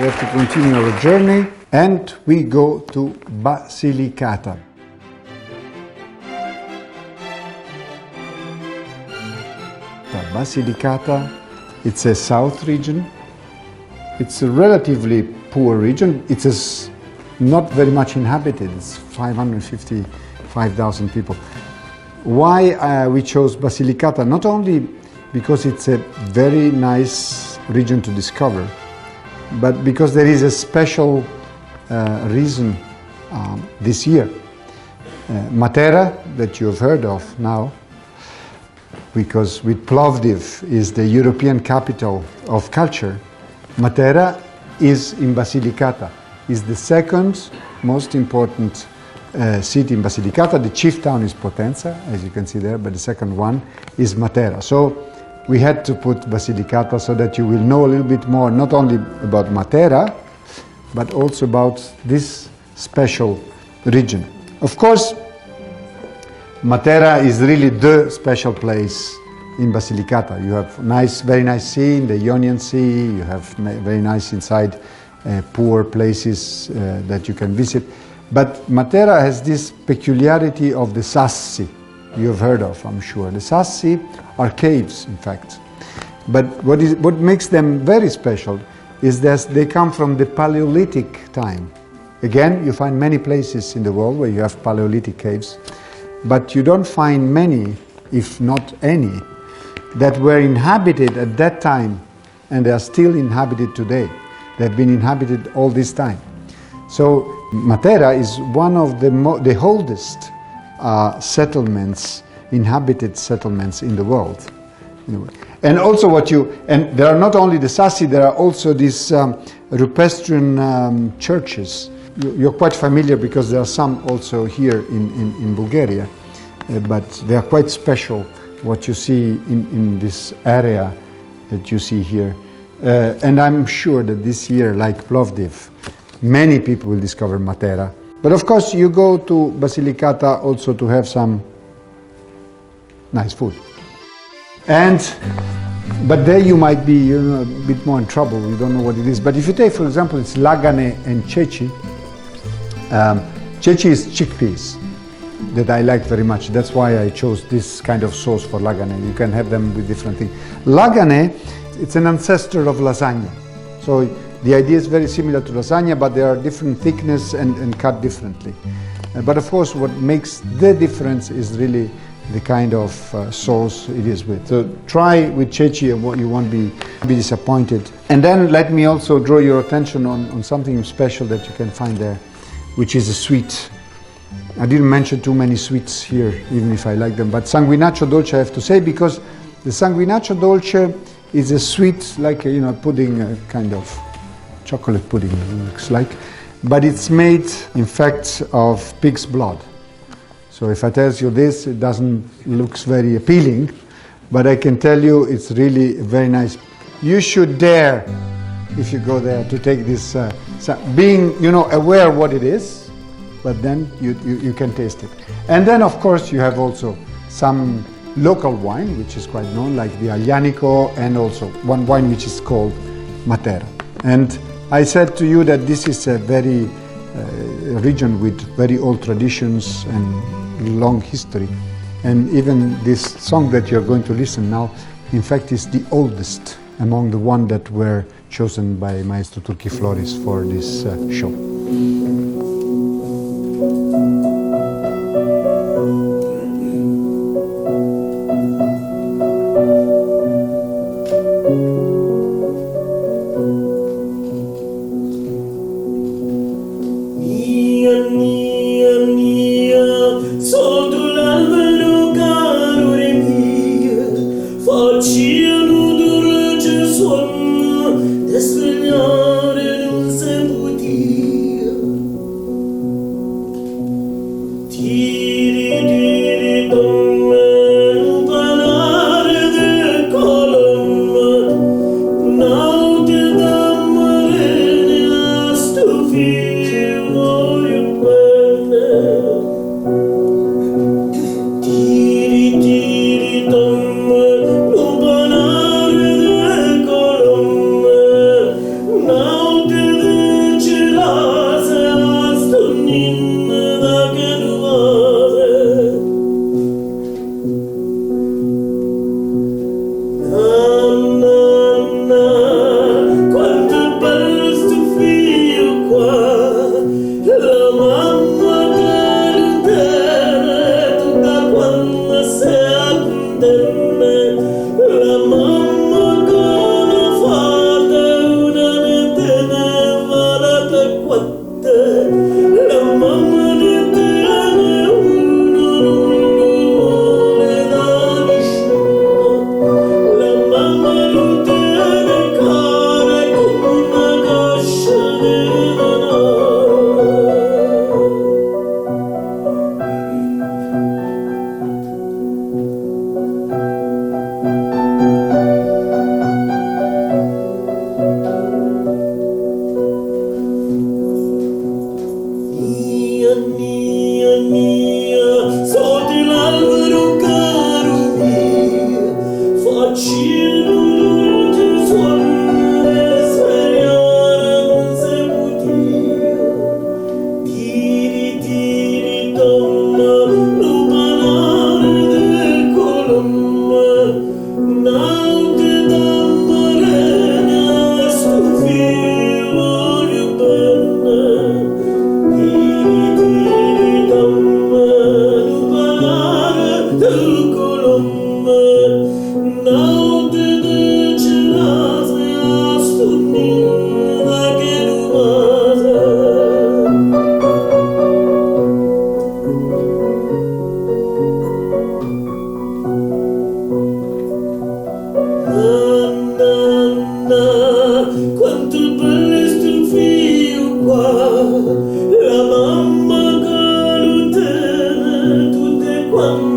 we have to continue our journey, and we go to Basilicata. Basilicata, it's a south region. It's a relatively poor region. It is not very much inhabited. It's 555,000 people. Why we chose Basilicata? Not only because it's a very nice region to discover, but because there is a special reason this year. Matera, that you have heard of now, because with Plovdiv is the European capital of culture, Matera is in Basilicata, is the second most important city in Basilicata. The chief town is Potenza, as you can see there, but the second one is Matera. So we had to put Basilicata so that you will know a little bit more, not only about Matera, but also about this special region. Of course, Matera is really the special place in Basilicata. You have very nice sea in the Ionian Sea, you have very nice inside poor places that you can visit. But Matera has this peculiarity of the Sassi, you have heard of, I'm sure. The Sassi are caves, in fact. But what makes them very special is that they come from the Paleolithic time. Again, you find many places in the world where you have Paleolithic caves, but you don't find many, if not any, that were inhabited at that time, and they are still inhabited today. They've been inhabited all this time. So Matera is one of the oldest settlements, inhabited settlements in the world. And also and there are not only the Sassi, there are also these Rupestran churches. You're quite familiar because there are some also here in Bulgaria, but they are quite special, what you see in this area that you see here. And I'm sure that this year, like Plovdiv, many people will discover Matera. But of course, you go to Basilicata also to have some nice food. But there you might be a bit more in trouble, you don't know what it is. But if you take, for example, it's lagane and ceci. Ceci is chickpeas that I like very much. That's why I chose this kind of sauce for lagane. You can have them with different things. Lagane, it's an ancestor of lasagna. So the idea is very similar to lasagna, but there are different thickness and cut differently. But of course, what makes the difference is really the kind of sauce it is with. So try with ceci and you won't be disappointed. And then let me also draw your attention on something special that you can find there, which is a sweet. I didn't mention too many sweets here, even if I like them, but sanguinaccio dolce I have to say, because the sanguinaccio dolce is a sweet, like a pudding, kind of chocolate pudding it looks like, but it's made in fact of pig's blood. So if I tell you this, it doesn't look very appealing, but I can tell you it's really very nice. You should dare, if you go there, to take this, being aware what it is, but then you can taste it. And then of course you have also some local wine, which is quite known, like the Aglianico, and also one wine which is called Matera. And I said to you that this is a very region with very old traditions and long history. And even this song that you're going to listen now, in fact, is the oldest among the one that were chosen by Maestro Turchi Floris for this show. Now Hello.